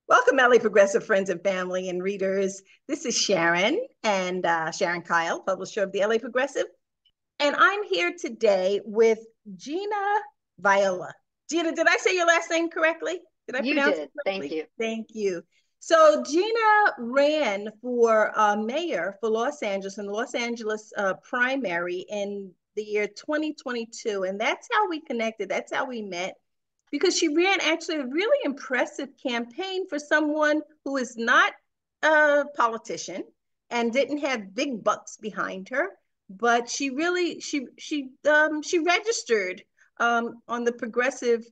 Welcome, LA Progressive friends and family and readers. This is Sharon and Sharon Kyle, publisher of the LA Progressive. And I'm here today with Gina Viola. Gina, did I say your last name correctly? Did I You pronounce it did. Thank correctly? you. Thank you. So Gina ran for mayor for Los Angeles in the Los Angeles primary in the year 2022. And that's how we connected. That's how we met because she ran actually a really impressive campaign for someone who is not a politician and didn't have big bucks behind her, but she really she registered on the progressive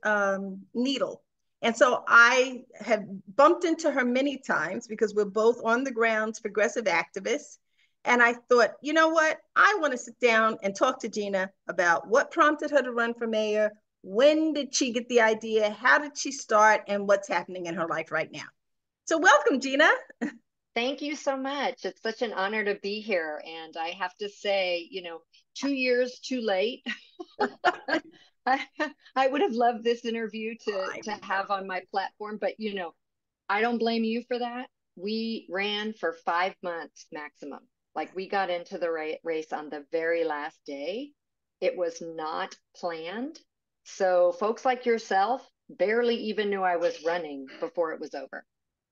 needle. And so I have bumped into her many times because we're both on the grounds progressive activists. And I thought, you know what? I want to sit down and talk to Gina about what prompted her to run for mayor. When did she get the idea? How did she start? And what's happening in her life right now? So, welcome, Gina. Thank you so much. It's such an honor to be here. And I have to say, 2 years too late. I, I would have loved this interview to have on my platform, but I don't blame you for that. We ran for 5 months maximum. Like we got into the race on the very last day. It was not planned. So folks like yourself barely even knew I was running before it was over.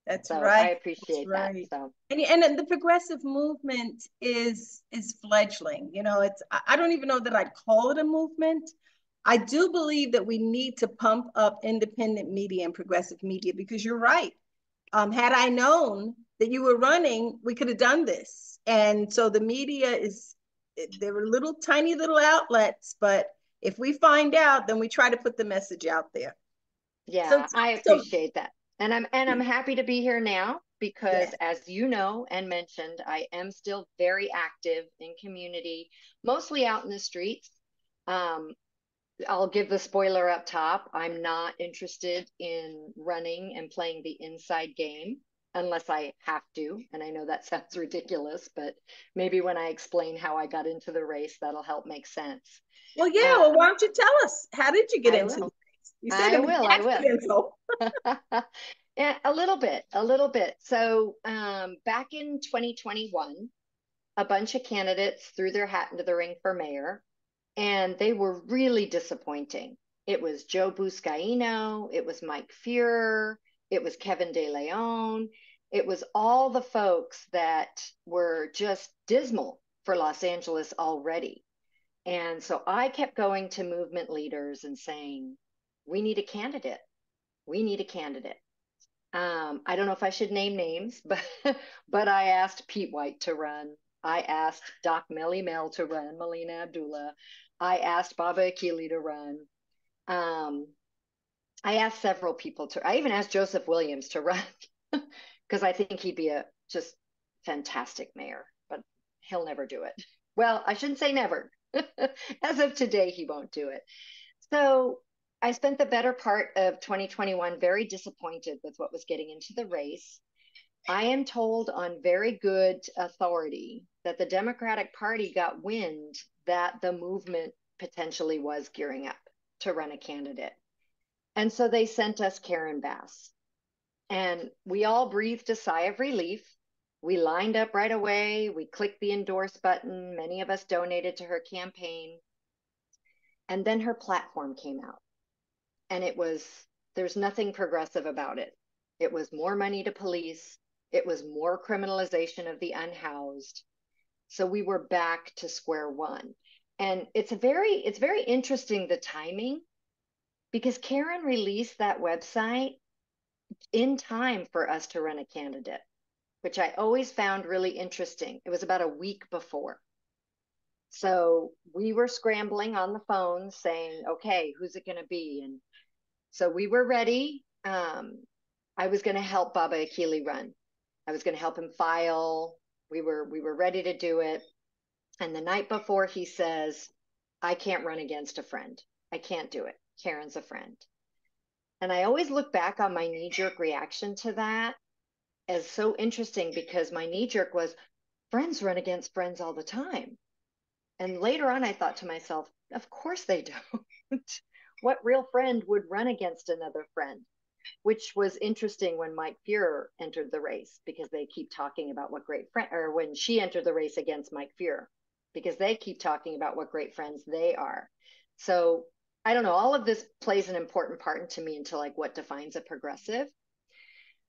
That's So I right. That's appreciate that. right. So And the progressive movement is fledgling. You know, it's I don't even know that I'd call it a movement. I do believe that we need to pump up independent media and progressive media because you're right. Had I known that you were running, we could have done this. And so the media is there were little tiny little outlets, but if we find out, then we try to put the message out there. So yeah, I so appreciate that. And I'm happy to be here now because yes. as you know and mentioned, I am still very active in community, mostly out in the streets. Um, I'll give the spoiler up top. I'm not interested in running and playing the inside game unless I have to. And I know that sounds ridiculous, but maybe when I explain how I got into the race, that'll help make sense. Well, yeah. Well, why Um, don't you tell us? How did you get I into the will. race? You said I it was will. I will. accidental. Yeah, a little bit, a little bit. So back in 2021, a bunch of candidates threw their hat into the ring for mayor, and they were really disappointing. It was Joe Buscaino, it was Mike Fuhrer, it was Kevin De Leon, it was all the folks that were just dismal for Los Angeles already. And so I kept going to movement leaders and saying, we need a candidate. We need a candidate. I don't know if I should name names, but but I asked Pete White to run. I asked Doc Melly Mel to run, Melina Abdullah. I asked Baba Akili to run. Um, I asked several people to. I even asked Joseph Williams to run because I think he'd be a just fantastic mayor, but he'll never do it. Well, I shouldn't say never. As of today, he won't do it. So I spent the better part of 2021 very disappointed with what was getting into the race. I am told on very good authority that the Democratic Party got wind that the movement potentially was gearing up to run a candidate. And so they sent us Karen Bass. And we all breathed a sigh of relief. We lined up right away. We clicked the endorse button. Many of us donated to her campaign. And then her platform came out. And there's nothing progressive about it. It was more money to police. It was more criminalization of the unhoused. So we were back to square one. And it's very interesting, the timing, because Karen released that website in time for us to run a candidate, which I always found really interesting. It was about a week before. So we were scrambling on the phone saying, okay, who's it going to be? And so we were ready. I was going to help Baba Akili run. I was going to help him file. We were ready to do it. And the night before, he says, I can't run against a friend. I can't do it. Karen's a friend. And I always look back on my knee-jerk reaction to that as so interesting because my knee-jerk was friends run against friends all the time. And later on, I thought to myself, of course they don't. What real friend would run against another friend? which was interesting when Mike Fuhrer entered the race, because they keep talking about what great friend, or when she entered the race against Mike Fuhrer, because they keep talking about what great friends they are. So I don't know, all of this plays an important part to me into like what defines a progressive.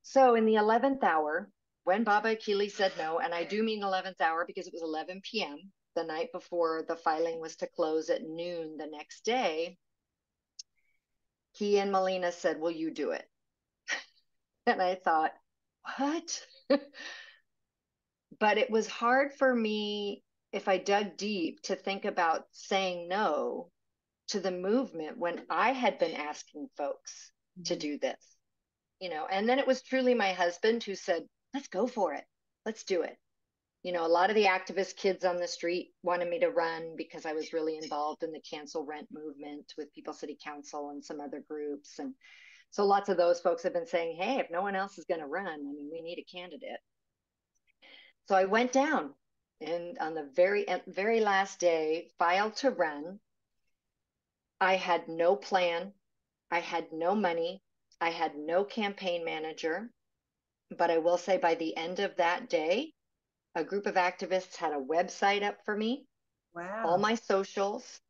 So in the 11th hour, when Baba Akili said no, and I do mean 11th hour because it was 11 p.m., the night before the filing was to close at noon the next day, he and Melina said, will you do it? And I thought, what? But it was hard for me, if I dug deep, to think about saying no to the movement when I had been asking folks to do this, and then it was truly my husband who said, let's go for it. Let's do it. A lot of the activist kids on the street wanted me to run because I was really involved in the cancel rent movement with People City Council and some other groups. And so lots of those folks have been saying, hey, if no one else is going to run, I mean, we need a candidate. So I went down and on the very last day, filed to run. I had no plan. I had no money. I had no campaign manager. But I will say by the end of that day, a group of activists had a website up for me, all Wow. my socials.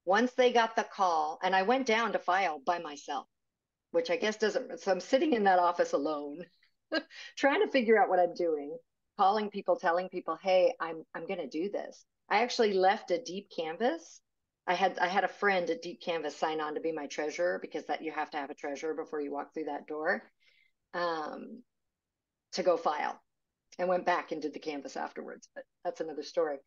Once they got the call, and I went down to file by myself, which I guess doesn't, so I'm sitting in that office alone, trying to figure out what I'm doing, calling people, telling people, hey, I'm going to do this. I actually left a deep canvas. I had a friend at Deep Canvas sign on to be my treasurer, because that you have to have a treasurer before you walk through that door, to go file, and went back and did the canvas afterwards, but that's another story.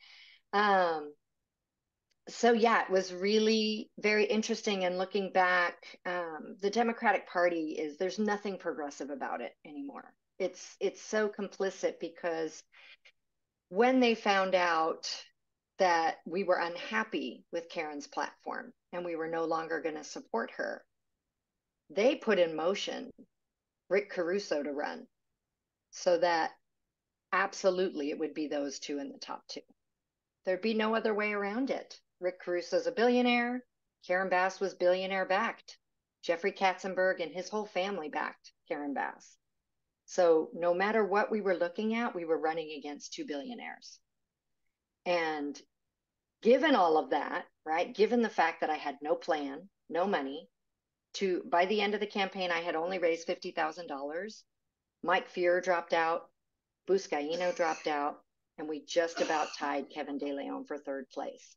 So yeah, it was really very interesting. And looking back, the Democratic Party there's nothing progressive about it anymore. It's so complicit, because when they found out that we were unhappy with Karen's platform and we were no longer going to support her, they put in motion Rick Caruso to run, so that absolutely it would be those two in the top two. There'd be no other way around it. Rick Caruso's a billionaire. Karen Bass was billionaire backed. Jeffrey Katzenberg and his whole family backed Karen Bass. So no matter what we were looking at, we were running against two billionaires. And given all of that, right, given the fact that I had no plan, no money, by the end of the campaign, I had only raised $50,000. Mike Fuhrer dropped out. Buscaino dropped out. And we just about tied Kevin De Leon for third place.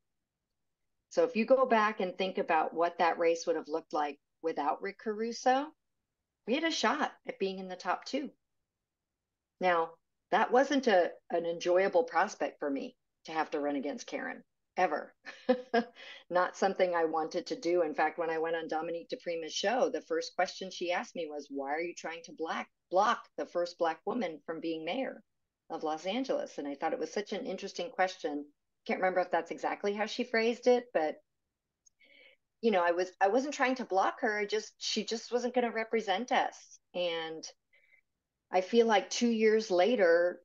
So if you go back and think about what that race would have looked like without Rick Caruso, we had a shot at being in the top two. Now, that wasn't an enjoyable prospect for me, to have to run against Karen, ever. Not something I wanted to do. In fact, when I went on Dominique DePrima's show, the first question she asked me was, why are you trying to block the first Black woman from being mayor of Los Angeles? And I thought it was such an interesting question. Can't remember if that's exactly how she phrased it, but I wasn't trying to block her. She just wasn't going to represent us. And I feel like 2 years later,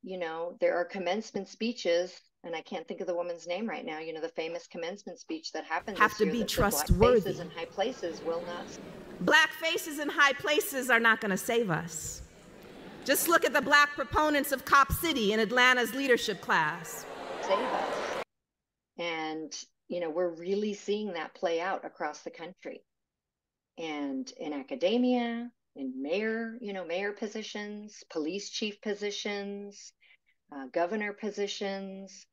there are commencement speeches, and I can't think of the woman's name right now, the famous commencement speech that happened have this to year, be that trustworthy. Black faces in high places will not. Black faces in high places are not going to save us. Just look at the Black proponents of Cop City in Atlanta's leadership class. Save us. And, we're really seeing that play out across the country. And in academia, in mayor positions, police chief positions, governor positions.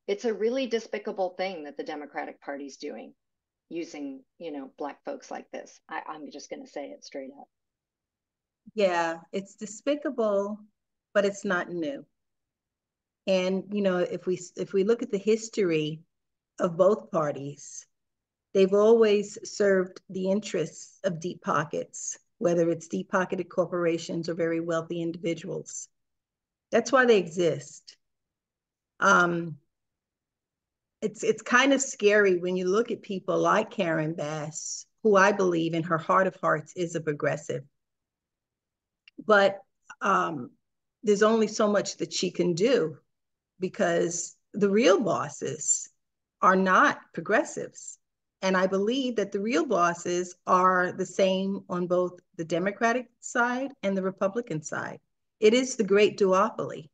It's a really despicable thing that the Democratic Party's doing, using, Black folks like this. I'm just going to say it straight up. Yeah, it's despicable, but it's not new. And, if we look at the history of both parties, they've always served the interests of deep pockets, whether it's deep-pocketed corporations or very wealthy individuals. That's why they exist. It's kind of scary when you look at people like Karen Bass, who I believe in her heart of hearts is a progressive. But there's only so much that she can do, because the real bosses are not progressives. And I believe that the real bosses are the same on both the Democratic side and the Republican side. It is the great duopoly.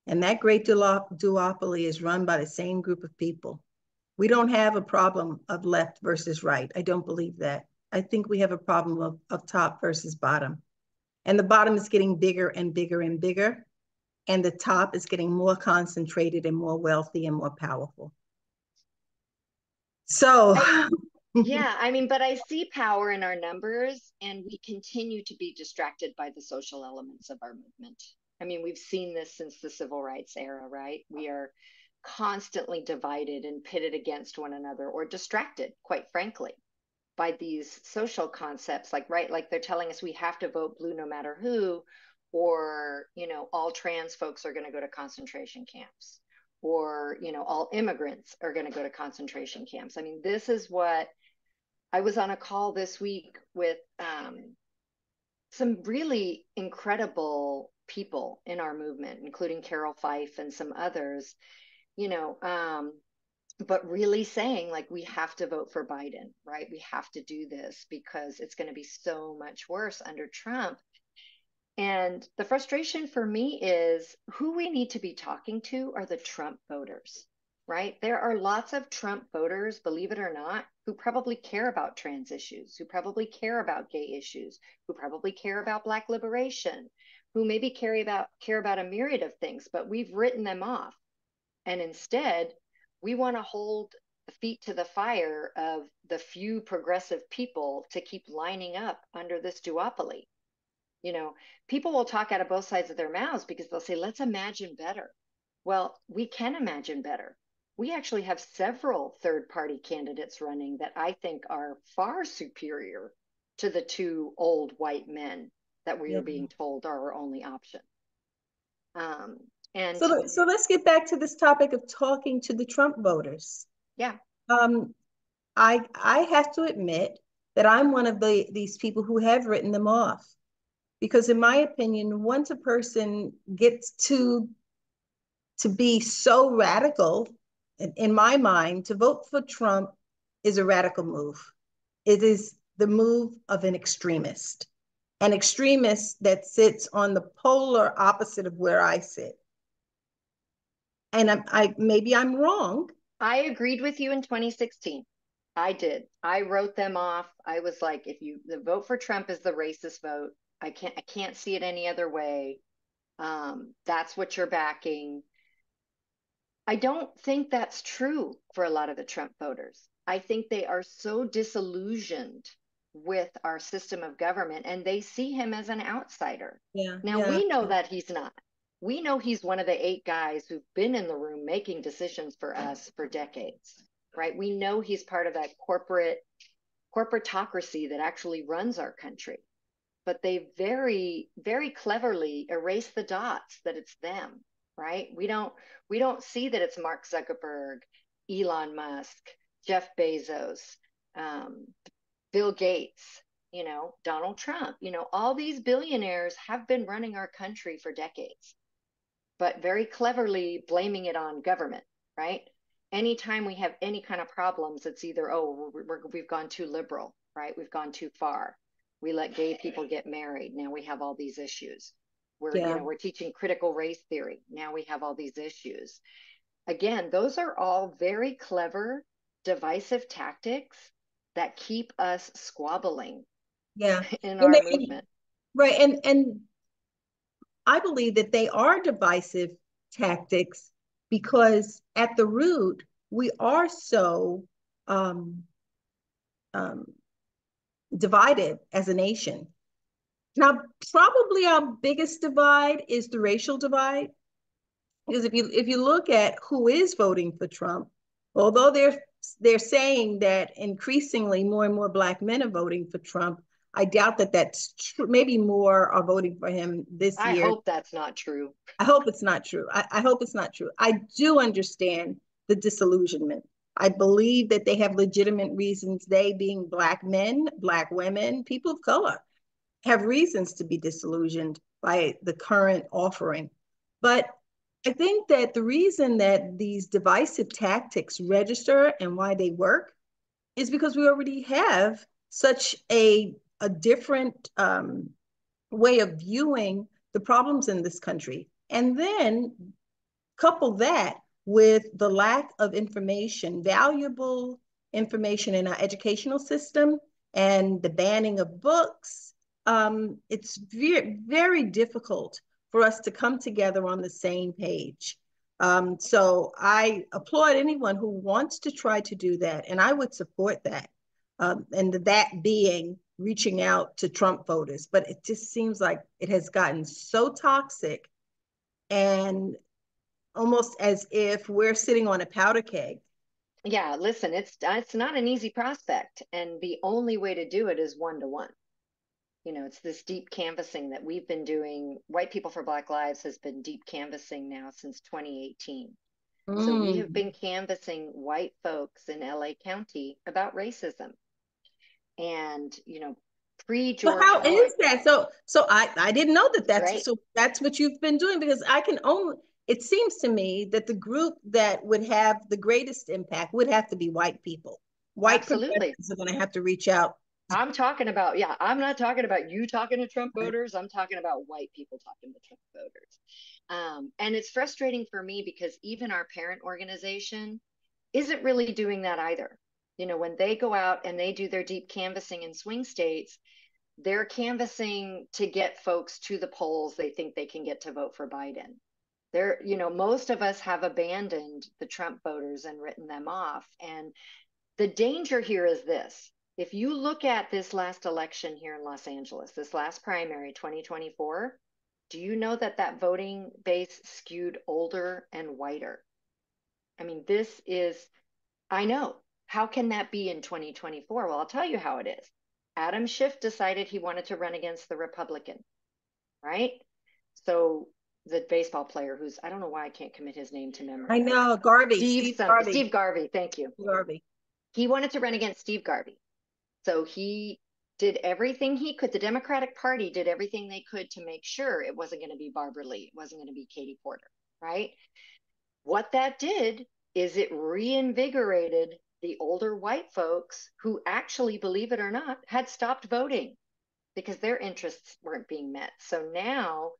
And that great duopoly is run by the same group of people. We don't have a problem of left versus right. I don't believe that. I think we have a problem of top versus bottom. And the bottom is getting bigger and bigger and bigger. And the top is getting more concentrated and more wealthy and more powerful. So, yeah, I mean, but I see power in our numbers, and we continue to be distracted by the social elements of our movement. I mean, we've seen this since the civil rights era, right? We are constantly divided and pitted against one another, or distracted, quite frankly, by these social concepts, like, right, like they're telling us we have to vote blue no matter who, or, you know, all trans folks are going to go to concentration camps, or, you know, all immigrants are going to go to concentration camps. I mean, this is what I was on a call this week with some really incredible people in our movement, including Carol Fife and some others, you know, but really saying, like, we have to vote for Biden, right? We have to do this because it's going to be so much worse under Trump. And the frustration for me is who we need to be talking to are the Trump voters, right? There are lots of Trump voters, believe it or not, who probably care about trans issues, who probably care about gay issues, who probably care about Black liberation, who maybe care about a myriad of things, but we've written them off. And instead, we want to hold the feet to the fire of the few progressive people to keep lining up under this duopoly. You know, people will talk out of both sides of their mouths because they'll say, let's imagine better. Well, we can imagine better. We actually have several third-party candidates running that I think are far superior to the two old white men that we are being told are our only option. And so let's get back to this topic of talking to the Trump voters. yeah, I have to admit that I'm one of these people who have written them off, because in my opinion, once a person gets to be so radical, in my mind, to vote for Trump is a radical move. It is the move of an extremist that sits on the polar opposite of where I sit. And maybe I'm wrong. I agreed with you in 2016. I did. I wrote them off. I was like, if you the vote for Trump is the racist vote, I can't see it any other way. That's what you're backing. I don't think that's true for a lot of the Trump voters. I think they are so disillusioned with our system of government, and they see him as an outsider. Yeah. Now, yeah. we know that he's not. We know he's one of the 8 guys who've been in the room making decisions for us for decades, right? We know he's part of that corporatocracy that actually runs our country. But they very, very cleverly erase the dots that it's them, right? We don't see that it's Mark Zuckerberg, Elon Musk, Jeff Bezos, Bill Gates, you know, Donald Trump. You know, all these billionaires have been running our country for decades, but very cleverly blaming it on government, right? Anytime we have any kind of problems, it's either, oh, we've gone too liberal, right? We've gone too far. We let gay people get married. Now we have all these issues. We're teaching critical race theory. Now we have all these issues. Again, those are all very clever, divisive tactics that keep us squabbling in our movement. Right. And I believe that they are divisive tactics because at the root, we are so divided as a nation. Now, probably our biggest divide is the racial divide. Because if you look at who is voting for Trump, although they're saying that increasingly more and more Black men are voting for Trump, I doubt that that's true. Maybe more are voting for him this year. I hope that's not true. I hope it's not true. I hope it's not true. I do understand the disillusionment. I believe that they have legitimate reasons, they being Black men, Black women, people of color, have reasons to be disillusioned by the current offering. But I think that the reason that these divisive tactics register and why they work is because we already have such a different way of viewing the problems in this country. And then couple that with the lack of information, valuable information in our educational system, and the banning of books, it's very, very difficult for us to come together on the same page. So I applaud anyone who wants to try to do that, and I would support that. And that being reaching out to Trump voters. But it just seems like it has gotten so toxic and almost as if we're sitting on a powder keg. Yeah, listen, it's not an easy prospect, and the only way to do it is one-to-one. You know, it's this deep canvassing that we've been doing. White People for Black Lives has been deep canvassing now since 2018. So we have been canvassing white folks in LA County about racism. And, you know, pre-George So how Floyd. is that? So I didn't know that that's Right. so that's what you've been doing, because I can only, it seems to me that the group that would have the greatest impact would have to be white people. White Absolutely. progressives are going to have to reach out. I'm talking about, yeah, I'm not talking about you talking to Trump voters. I'm talking about white people talking to Trump voters. And it's frustrating for me because even our parent organization isn't really doing that either. You know, when they go out and they do their deep canvassing in swing states, they're canvassing to get folks to the polls they think they can get to vote for Biden. They're, you know, most of us have abandoned the Trump voters and written them off. And the danger here is this. If you look at this last election here in Los Angeles, this last primary, 2024, do you know that that voting base skewed older and whiter? I mean, this is, I know. How can that be in 2024? Well, I'll tell you how it is. Adam Schiff decided he wanted to run against the Republican, right? So the baseball player who's, I don't know why I can't commit his name to memory. I know, Garvey, Steve Garvey. Steve Garvey, thank you. Garvey. He wanted to run against Steve Garvey. So he did everything he could. The Democratic Party did everything they could to make sure it wasn't going to be Barbara Lee. It wasn't going to be Katie Porter, right? What that did is it reinvigorated the older white folks who actually, believe it or not, had stopped voting because their interests weren't being met. So now,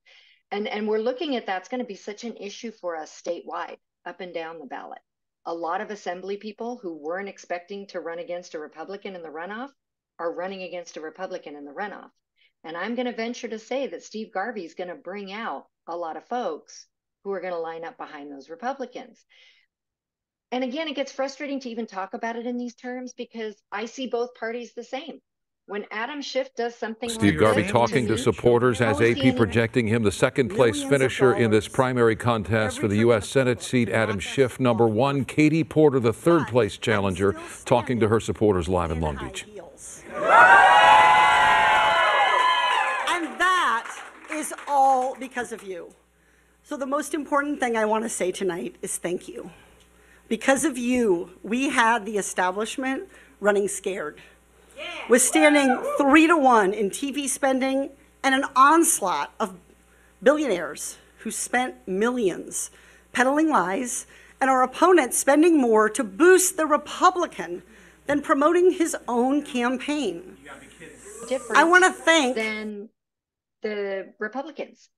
and we're looking at that's going to be such an issue for us statewide, up and down the ballot. A lot of assembly people who weren't expecting to run against a Republican in the runoff are running against a Republican in the runoff. And I'm going to venture to say that Steve Garvey is going to bring out a lot of folks who are going to line up behind those Republicans. And again, it gets frustrating to even talk about it in these terms because I see both parties the same. When Adam Schiff does something Steve like Garvey this, talking to supporters as AP projecting him the second-place finisher in this primary contest for the U.S. Senate seat. Adam Schiff, number one. Katie Porter, the third-place challenger, talking to her supporters live in Long Beach. And that is all because of you. So the most important thing I want to say tonight is thank you. Because of you, we had the establishment running scared, withstanding 3-to-1 in TV spending and an onslaught of billionaires who spent millions peddling lies, and our opponent spending more to boost the Republican than promoting his own campaign. I want to thank than the Republicans.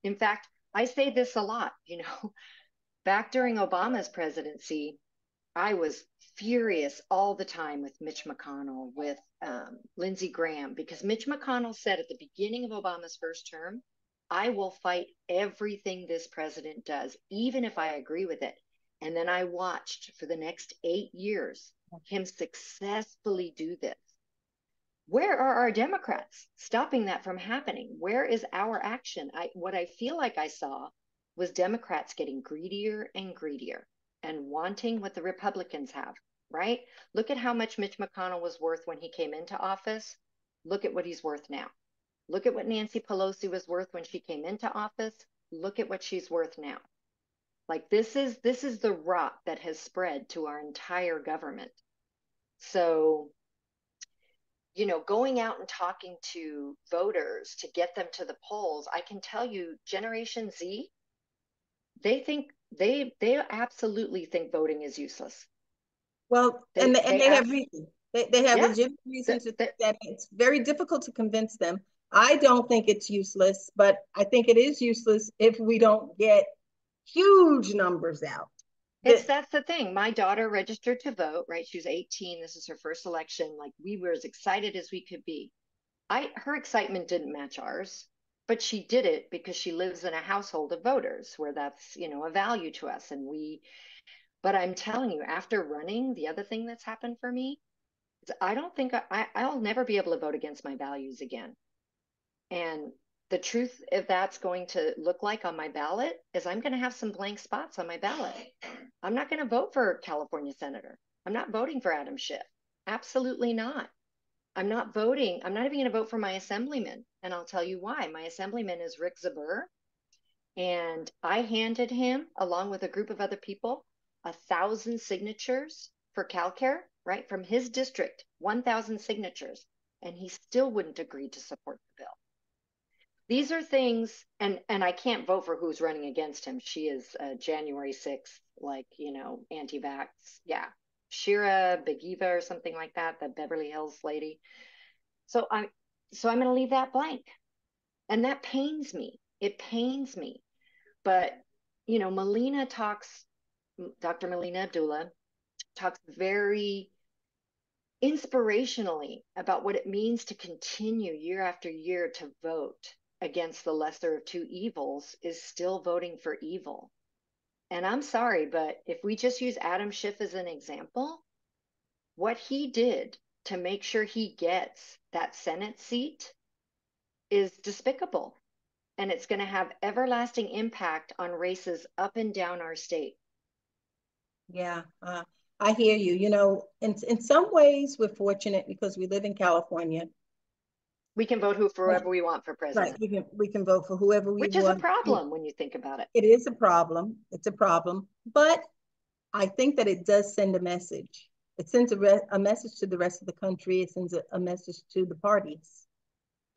In fact, I say this a lot, you know, back during Obama's presidency, I was furious all the time with Mitch McConnell, with Lindsey Graham, because Mitch McConnell said at the beginning of Obama's first term, I will fight everything this president does, even if I agree with it. And then I watched for the next 8 years him successfully do this. Where are our Democrats stopping that from happening? Where is our action? What I feel like I saw was Democrats getting greedier and greedier and wanting what the Republicans have, right? Look at how much Mitch McConnell was worth when he came into office. Look at what he's worth now. Look at what Nancy Pelosi was worth when she came into office. Look at what she's worth now. Like this is the rot that has spread to our entire government. So, you know, going out and talking to voters to get them to the polls, I can tell you Generation Z, they absolutely think voting is useless. Well, and they have reason. They have yeah, legitimate reasons to think that it's very difficult to convince them. I don't think it's useless, but I think it is useless if we don't get huge numbers out. That's the thing. My daughter registered to vote, right? She was 18. This is her first election. Like, we were as excited as we could be. Her excitement didn't match ours, but she did it because she lives in a household of voters where that's, a value to us. But I'm telling you, after running, the other thing that's happened for me is I don't think I'll never be able to vote against my values again. And the truth of that's going to look like on my ballot is I'm going to have some blank spots on my ballot. I'm not going to vote for California Senator. I'm not voting for Adam Schiff. Absolutely not. I'm not voting. I'm not even going to vote for my assemblyman. And I'll tell you why. My assemblyman is Rick Zabur. And I handed him, along with a group of other people, 1,000 signatures for CalCare, right? From his district, 1,000 signatures. And he still wouldn't agree to support the bill. These are things, and I can't vote for who's running against him. She is January 6th, anti-vax. Yeah. Shira Begiva or something like that, the Beverly Hills lady. So I'm going to leave that blank. And that pains me. It pains me. But, Melina talks, Dr. Melina Abdullah talks very inspirationally about what it means to continue year after year to vote against the lesser of two evils is still voting for evil. And I'm sorry, but if we just use Adam Schiff as an example, what he did to make sure he gets that Senate seat is despicable. And it's going to have everlasting impact on races up and down our state. Yeah, I hear you. In some ways, we're fortunate because we live in California. We can vote for whoever we want for president. Right. We can vote for whoever we want. Which is a problem when you think about it. It is a problem. It's a problem. But I think that it does send a message. It sends a message to the rest of the country. It sends a message to the parties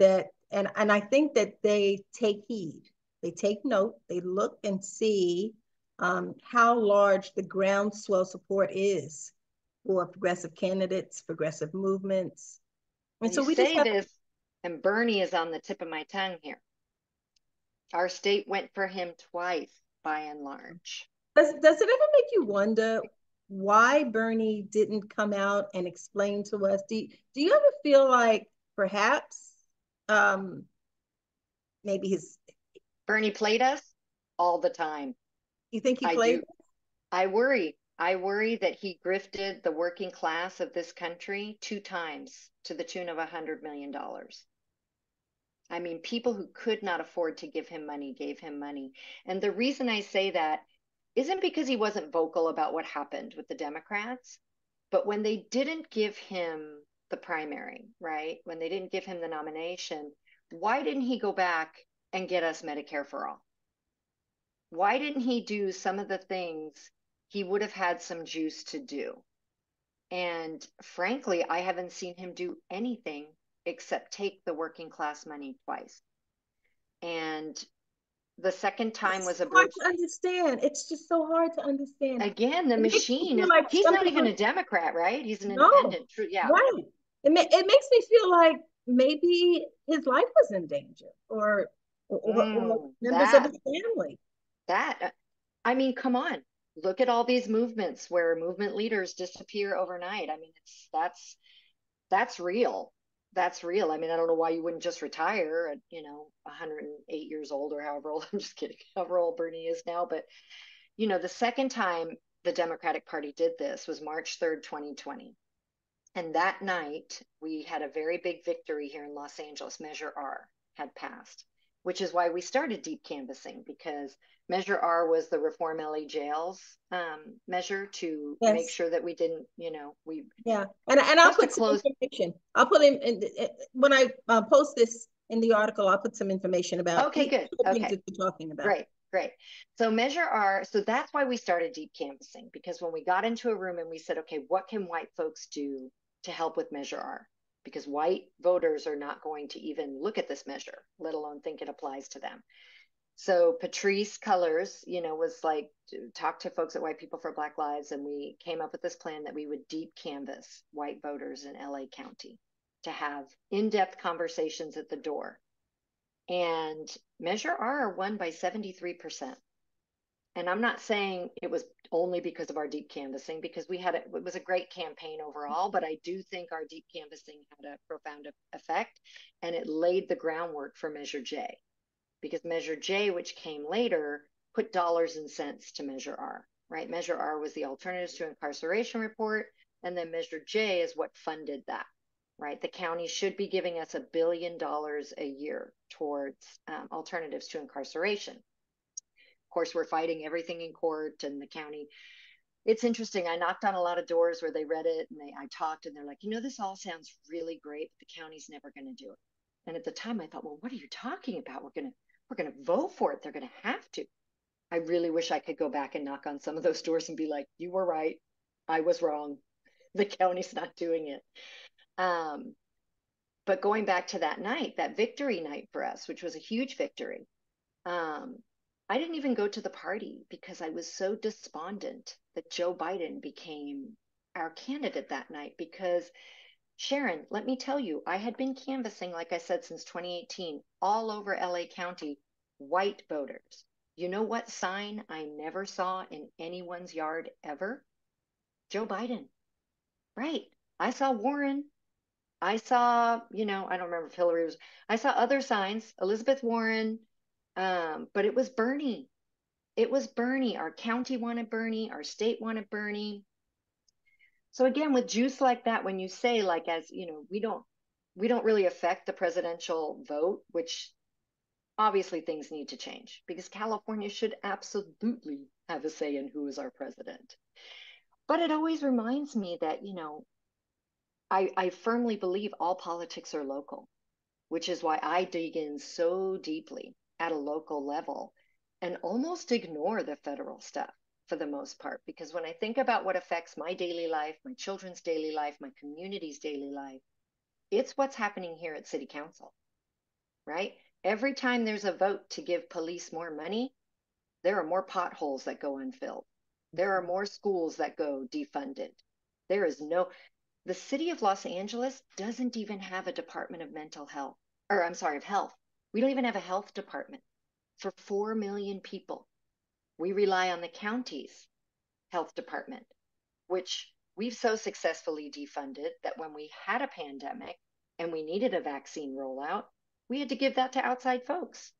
and I think that they take heed. They take note. They look and see how large the groundswell support is for progressive candidates, progressive movements. And so we say this, and Bernie is on the tip of my tongue here. Our state went for him twice, by and large. Does it ever make you wonder why Bernie didn't come out and explain to us? Do you ever feel like perhaps maybe Bernie played us all the time? You think he played? I worry that he grifted the working class of this country 2 times to the tune of $100 million. I mean, people who could not afford to give him money gave him money. And the reason I say that isn't because he wasn't vocal about what happened with the Democrats, but when they didn't give him the primary, right? When they didn't give him the nomination, why didn't he go back and get us Medicare for all? Why didn't he do some of the things he would have had some juice to do? And frankly, I haven't seen him do anything except take the working class money twice. And the second time was a bridge. Hard to understand. It's just so hard to understand. Again, the machine is, like he's not even a Democrat, right? He's an independent. Yeah. Right. It makes me feel like maybe his life was in danger or members of his family. I mean, come on. Look at all these movements where movement leaders disappear overnight. I mean, that's real. That's real. I mean, I don't know why you wouldn't just retire at, 108 years old or however old, I'm just kidding, however old Bernie is now. But, the second time the Democratic Party did this was March 3rd, 2020. And that night, we had a very big victory here in Los Angeles. Measure R had passed, which is why we started deep canvassing, because Measure R was the Reform LA jails measure to make sure that we didn't, Yeah, and I'll put some information. I'll put in when I post this in the article. I'll put some information about. Okay, good. Things that we're talking about. Great. So Measure R. So that's why we started deep canvassing, because when we got into a room and we said, okay, what can white folks do to help with Measure R? Because white voters are not going to even look at this measure, let alone think it applies to them. So Patrice Cullors, was like, talk to folks at White People for Black Lives, and we came up with this plan that we would deep canvass white voters in LA County to have in-depth conversations at the door. And Measure R won by 73%. And I'm not saying it was only because of our deep canvassing, because it was a great campaign overall, but I do think our deep canvassing had a profound effect, and it laid the groundwork for Measure J, because Measure J, which came later, put dollars and cents to Measure R, right? Measure R was the Alternatives to Incarceration report, and then Measure J is what funded that, right? The county should be giving us $1 billion a year towards alternatives to incarceration. Of course, we're fighting everything in court, and the county. It's interesting. I knocked on a lot of doors where they read it, and I talked, and they're like, this all sounds really great, but the county's never going to do it. And at the time, I thought, well, what are you talking about? We're going to vote for it. They're going to have to. I really wish I could go back and knock on some of those doors and be like, you were right. I was wrong. The county's not doing it. But going back to that night, that victory night for us, which was a huge victory, I didn't even go to the party because I was so despondent that Joe Biden became our candidate that night. Because Sharon, let me tell you, I had been canvassing, like I said, since 2018, all over LA County, white voters. You know what sign I never saw in anyone's yard ever? Joe Biden. Right. I saw Warren. I saw, I don't remember if Hillary was, I saw other signs, Elizabeth Warren, but it was Bernie. It was Bernie. Our county wanted Bernie. Our state wanted Bernie. So again, with juice like that, when you say, like, as we don't really affect the presidential vote, which obviously things need to change, because California should absolutely have a say in who is our president. But it always reminds me that, I firmly believe all politics are local, which is why I dig in so deeply at a local level and almost ignore the federal stuff for the most part. Because when I think about what affects my daily life, my children's daily life, my community's daily life, it's what's happening here at City Council, right? Every time there's a vote to give police more money, there are more potholes that go unfilled. There are more schools that go defunded. The city of Los Angeles doesn't even have a Department of Mental Health, or I'm sorry, of health. We don't even have a health department for 4 million people. We rely on the county's health department, which we've so successfully defunded that when we had a pandemic and we needed a vaccine rollout, we had to give that to outside folks.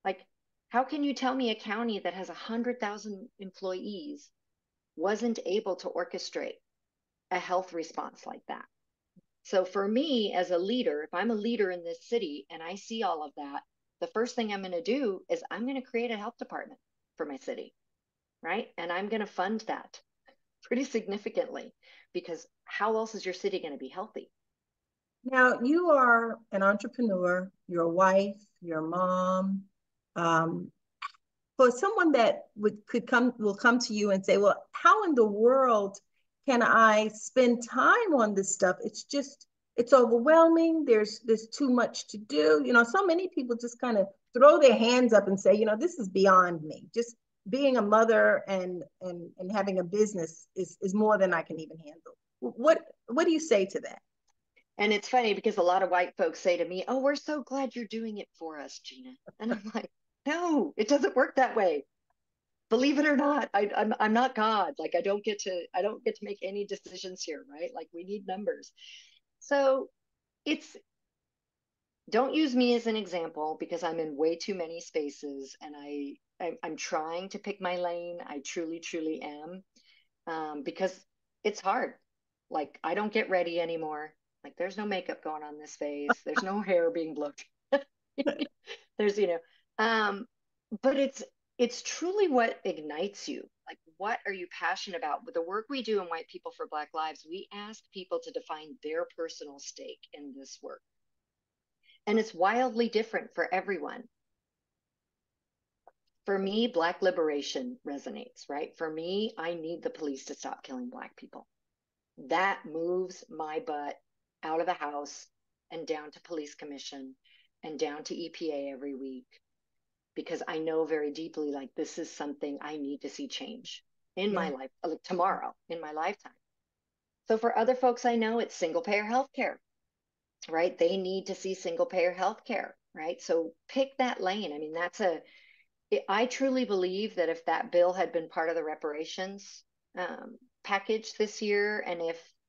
Like, how can you tell me a county that has 100,000 employees wasn't able to orchestrate a health response like that? So for me as a leader, if I'm a leader in this city and I see all of that, the first thing I'm going to do is I'm going to create a health department for my city, right? And I'm going to fund that pretty significantly, because how else is your city going to be healthy? Now, you are an entrepreneur, you're a wife, you're a mom. For someone that will come to you and say, well, how in the world can I spend time on this stuff? It's overwhelming. There's too much to do. So many people just kind of throw their hands up and say, this is beyond me. Just being a mother and having a business is more than I can even handle. What do you say to that? And it's funny because a lot of white folks say to me, oh, we're so glad you're doing it for us, Gina. And I'm like, no, it doesn't work that way. Believe it or not, I'm not God. Like, I don't get to make any decisions here, right? Like, we need numbers. So don't use me as an example, because I'm in way too many spaces and I'm trying to pick my lane. I truly, truly am, because it's hard. Like, I don't get ready anymore. Like, there's no makeup going on this face. There's no hair being blown. There's, but it's truly what ignites you. Like, what are you passionate about? With the work we do in White People for Black Lives, we ask people to define their personal stake in this work. And it's wildly different for everyone. For me, Black liberation resonates, right? For me, I need the police to stop killing Black people. That moves my butt out of the house and down to police commission and down to EPA every week. because I know very deeply, like, this is something I need to see change in my life, like tomorrow, in my lifetime. So for other folks I know, it's single payer healthcare, right? They need to see single payer healthcare, right? So pick that lane. I mean, I truly believe that if that bill had been part of the reparations package this year, and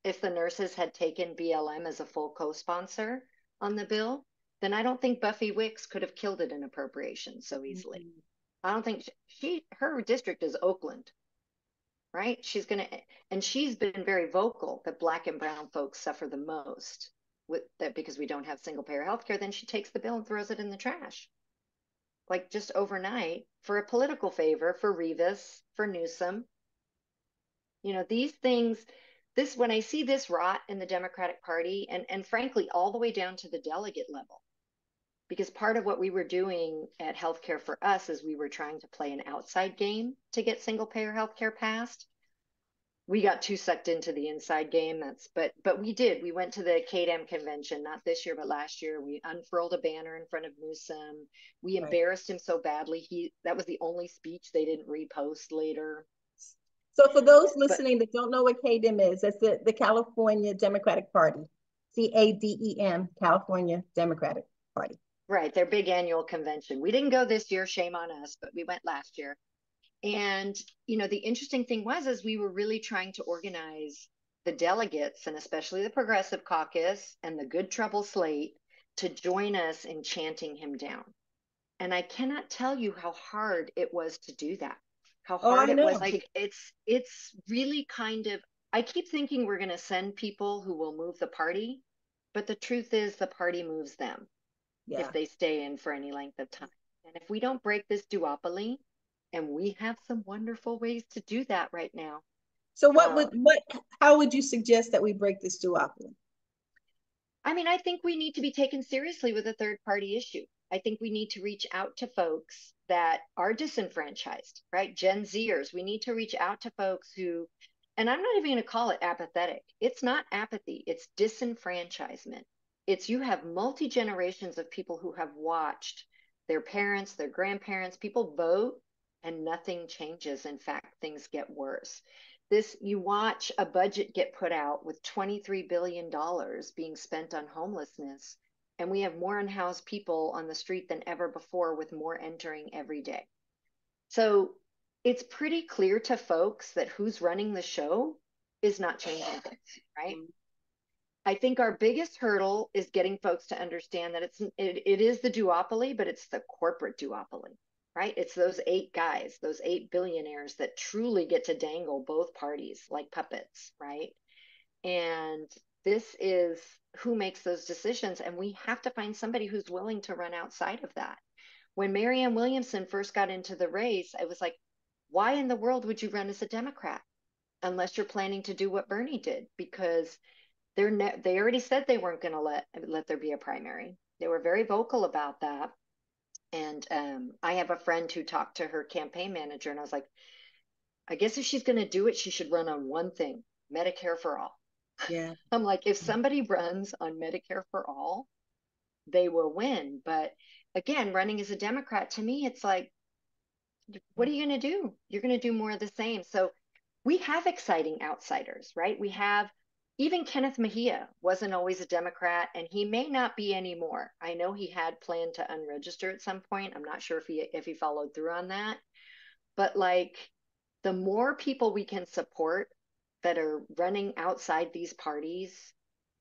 if the nurses had taken BLM as a full co-sponsor on the bill, then I don't think Buffy Wicks could have killed it in appropriations so easily. I don't think her district is Oakland, right? And she's been very vocal that Black and brown folks suffer the most with that because we don't have single payer healthcare. Then she takes the bill and throws it in the trash, like just overnight, for a political favor for Rivas, for Newsom. You know, these things, when I see this rot in the Democratic Party, and frankly, all the way down to the delegate level, because part of what we were doing at Healthcare for Us is we were trying to play an outside game to get single payer healthcare passed. We got too sucked into the inside game. But we went to the KDAM convention, not this year, but last year. We unfurled a banner in front of Newsom. We embarrassed him so badly. That was the only speech they didn't repost later. So for those listening that don't know what KDEM is, that's the California Democratic Party, CADEM, California Democratic Party. Right, their big annual convention. We didn't go this year, shame on us, but we went last year. And, you know, the interesting thing is we were really trying to organize the delegates, and especially the Progressive Caucus and the Good Trouble slate, to join us in chanting him down. And I cannot tell you how hard it was to do that. How hard it was. Like, it's really kind of, I keep thinking we're going to send people who will move the party, but the truth is the party moves them if they stay in for any length of time. And if we don't break this duopoly, and we have some wonderful ways to do that right now. So how would you suggest that we break this duopoly? I mean, I think we need to be taken seriously with a third party issue. I think we need to reach out to folks that are disenfranchised, right? Gen Zers. We need to reach out to folks who, and I'm not even going to call it apathetic. It's not apathy, it's disenfranchisement. It's you have multi-generations of people who have watched their parents, their grandparents, people vote, and nothing changes. In fact, things get worse. You watch a budget get put out with $23 billion being spent on homelessness, and we have more unhoused people on the street than ever before, with more entering every day. So it's pretty clear to folks that who's running the show is not changing things, right? I think our biggest hurdle is getting folks to understand that it is the duopoly, but it's the corporate duopoly, right? It's those 8 guys, those 8 billionaires that truly get to dangle both parties like puppets, right? And this is who makes those decisions. And we have to find somebody who's willing to run outside of that. When Marianne Williamson first got into the race, I was like, why in the world would you run as a Democrat unless you're planning to do what Bernie did? Because they already said they weren't going to let there be a primary. They were very vocal about that. And I have a friend who talked to her campaign manager, and I was like, I guess if she's going to do it, she should run on one thing: Medicare for all. Yeah. I'm like, if somebody runs on Medicare for all, they will win. But again, running as a Democrat, to me, it's like, what are you going to do? You're going to do more of the same. So we have exciting outsiders, right? We have, even Kenneth Mejia wasn't always a Democrat, and he may not be anymore. I know he had planned to unregister at some point. I'm not sure if he followed through on that. But like, the more people we can support that are running outside these parties,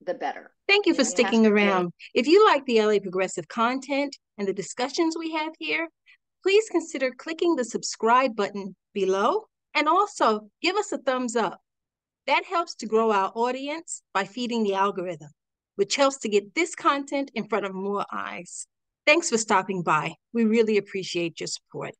the better. Thank you for sticking around. If you like the LA Progressive content and the discussions we have here, please consider clicking the subscribe button below, and also give us a thumbs up. That helps to grow our audience by feeding the algorithm, which helps to get this content in front of more eyes. Thanks for stopping by. We really appreciate your support.